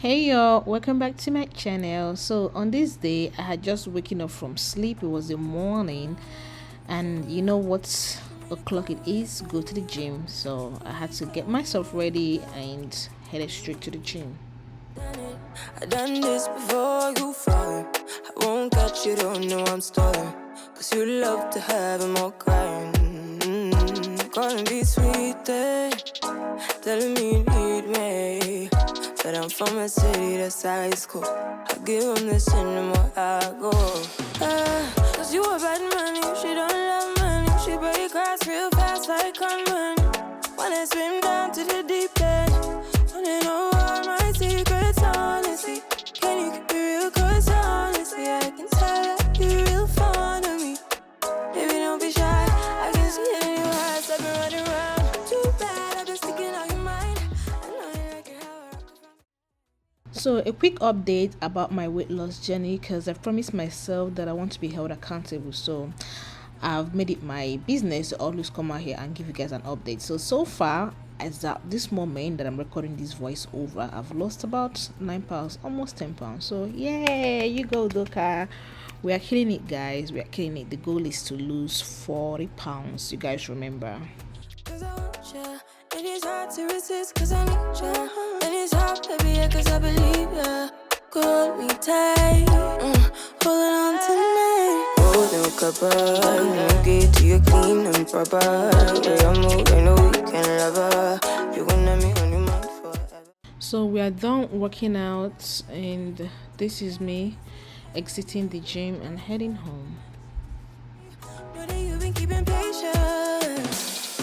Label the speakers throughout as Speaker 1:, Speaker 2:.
Speaker 1: Hey y'all, welcome back to my channel. So on this day I had just waken up from sleep. It was the morning, and you know what o'clock it is? Go to the gym. So I had to get myself ready and headed straight to the gym.
Speaker 2: I done this before you fall. I won't catch you, don't know I'm stalling. Cause you love to have them all crying. Calling me sweet, telling me you need me. But I'm from a city that's high school. I give them this anymore, I go. Cause you a bad money, she don't love money. She break grass real fast like con money. Wanna swim down to the deep end. Wanna know all my secrets, honestly. Can you keep it real? Cause honestly, I can tell that you're real fond of me. Baby, don't be shy, I can see it in your eyes. I've been running around, too bad, I've been sticking on your mind. I know you like it how I rock it.
Speaker 1: So a quick update about my weight loss journey, because I've promised myself that I want to be held accountable. So I've made it my business to always come out here and give you guys an update. So far, as at this moment that I'm recording this voice over, I've lost about 9 pounds, almost 10 pounds. So yeah, you go Doka. We are killing it, guys. We are killing it. The goal is to lose 40 pounds. You guys remember?
Speaker 2: Cause I want ya, and it's hard to resist cause I need ya. And it's hard to be here cause I believe ya. Hold me tight, holding on tonight. Holding a cuppa, get to you clean and proper. Yeah, I'm moving a weekend lover. You gonna me on your mind forever.
Speaker 1: So we are done working out, and this is me exiting the gym and heading home.
Speaker 2: Know that you've been keeping patience.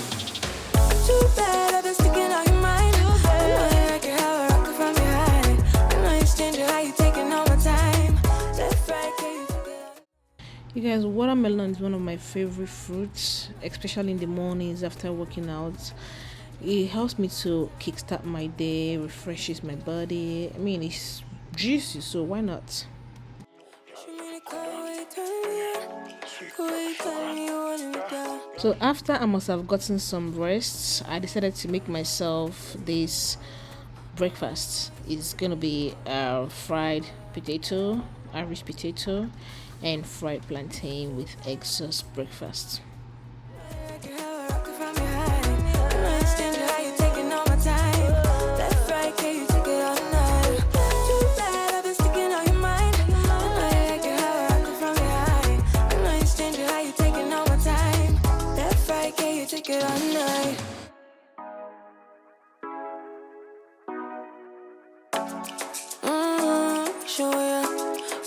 Speaker 2: Too bad I've been sticking on your mind. I know you like it how I rock it from behind. I know you stand it, how you taking all my time. Left, right, can you take it?
Speaker 1: You guys, watermelon is one of my favorite fruits, especially in the mornings after working out. It helps me to kickstart my day, refreshes my body. I mean, it's juicy, so why not? So after I must have gotten some rest, I decided to make myself this breakfast. It's gonna be fried potato, Irish potato, and fried plantain with egg sauce breakfast.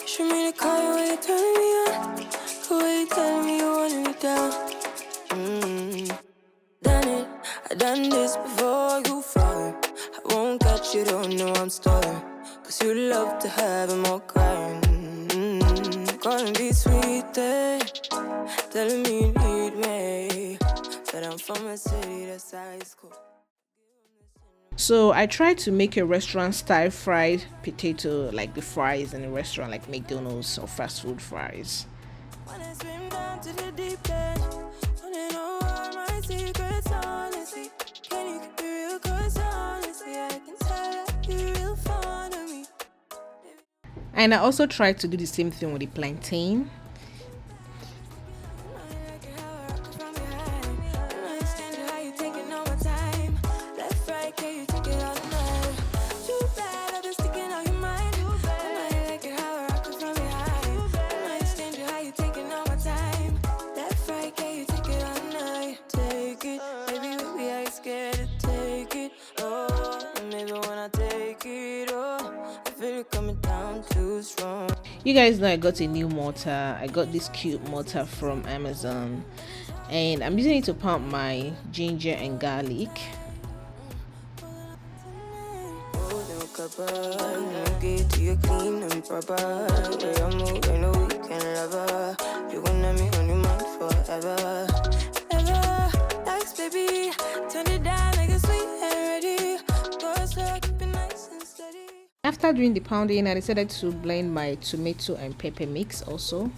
Speaker 2: Show me the car when you turn me on. The way you tell me you want me down. Done it, I done this before you fall. I won't catch you, don't know I'm stalling. Cause you love to have them all crying. Calling me sweet, telling me you need me. But I'm from a city that's high school.
Speaker 1: So I tried to make a restaurant style fried potato, like the fries in a restaurant like McDonald's or fast food fries.
Speaker 2: Wanna swim down to the deep end. Wanna know all my secrets, honestly. Can you keep it real? Cause honestly, I can tell that you're real fond of me.
Speaker 1: And I also tried to do the same thing with the plantain. You guys know I got a new mortar. I got this cute mortar from Amazon, and I'm using it to pound my ginger and garlic.
Speaker 2: Get to you clean and proper. Yeah, I'm moving a weekend lover. You gonna me on your mind forever. Ever, thanks baby. Turn it down like a sweet and ready. Go slow, keep it nice and steady.
Speaker 1: After doing the pounding, I decided to blend my tomato and pepper mix also.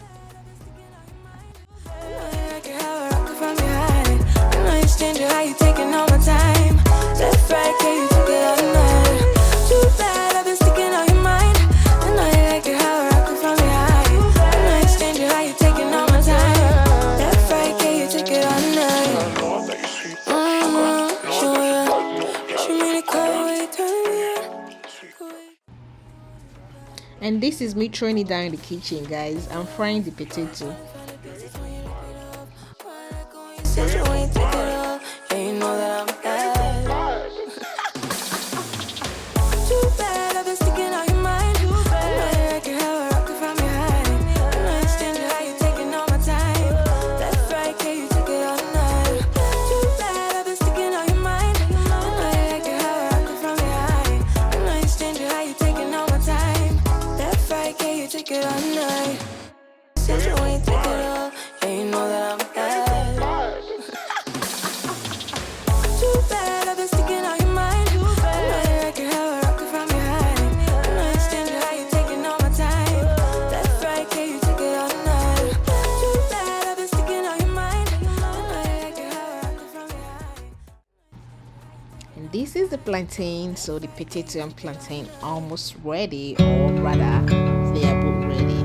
Speaker 2: I know you like it how I rock it from behind. I know you stand it, how you taking all my time. Left, right, can you take it all night? Too bad I've been sticking
Speaker 1: And this is me throwing it down in the kitchen, guys. I'm frying the potato.
Speaker 2: Said you ain't take it all, and you know that I'm bad. Too bad I've been sticking on your mind. I know you like your hair rocking from behind. I know you stand how you taking all my time. Left, right, can you take it all night? Too bad I've been sticking on your mind. I know you like your hair rocking from behind. I know you stand how you taking all my time. Left, right, can you take it all night? Said you ain't take it all, and you know that I'm bad. Too bad I've been sticking on your mind. I know you like your hair rocking from behind. I know you stand how you taking all my time. Left, right, can you take it all night? Too bad I've been sticking on your mind. I know you like your hair rocking from behind.
Speaker 1: And this is the plantain. So the potato and plantain almost ready, or rather they are both ready.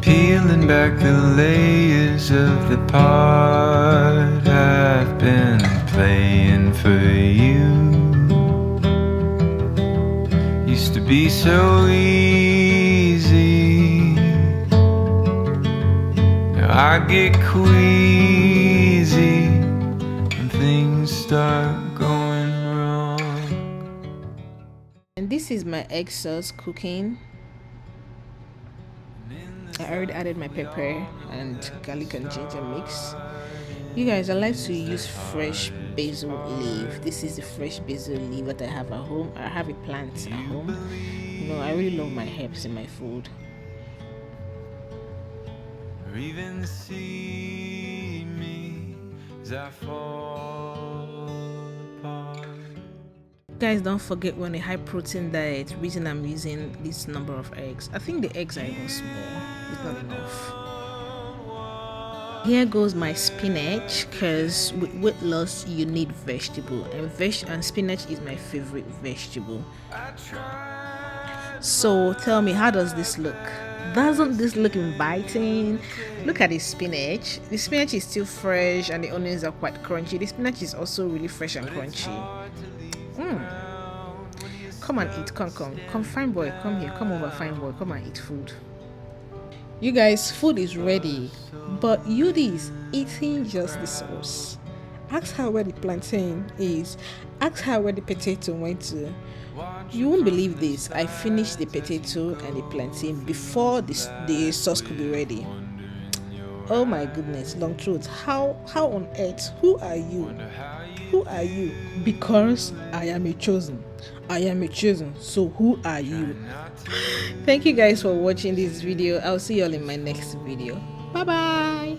Speaker 3: Peeling back the layers of the part I've been playing for you. Used to be so easy. Now I get queasy when things start going wrong.
Speaker 1: And this is my egg sauce cooking. I already added my pepper and garlic and ginger mix. You guys, I like to use fresh basil leaf. This is the fresh basil leaf that I have at home. I have a plant at home. You know, I really love my herbs in my food.
Speaker 3: Or even see me as I fall apart.
Speaker 1: Guys, don't forget, we're on a high protein diet. Reason I'm using this number of eggs. I think the eggs are even small. It's not enough. Here goes my spinach, because with weight loss you need vegetable, and spinach is my favorite vegetable. So tell me, how does this look? Doesn't this look inviting? Look at the spinach. The spinach is still fresh and the onions are quite crunchy. The spinach is also really fresh and crunchy. Come and eat. Come fine boy, come here, come over, fine boy, come and eat food. You guys, food is ready, but Yudi is eating just the sauce. Ask her where the plantain is. Ask her where the potato went to. You won't believe this. I finished the potato and the plantain before the sauce could be ready. Oh my goodness, long truth. How on earth? Who are you? Who are you? Because I am a chosen. I am a chosen. So who are you? Thank you guys for watching this video. I'll see you all in my next video. Bye bye.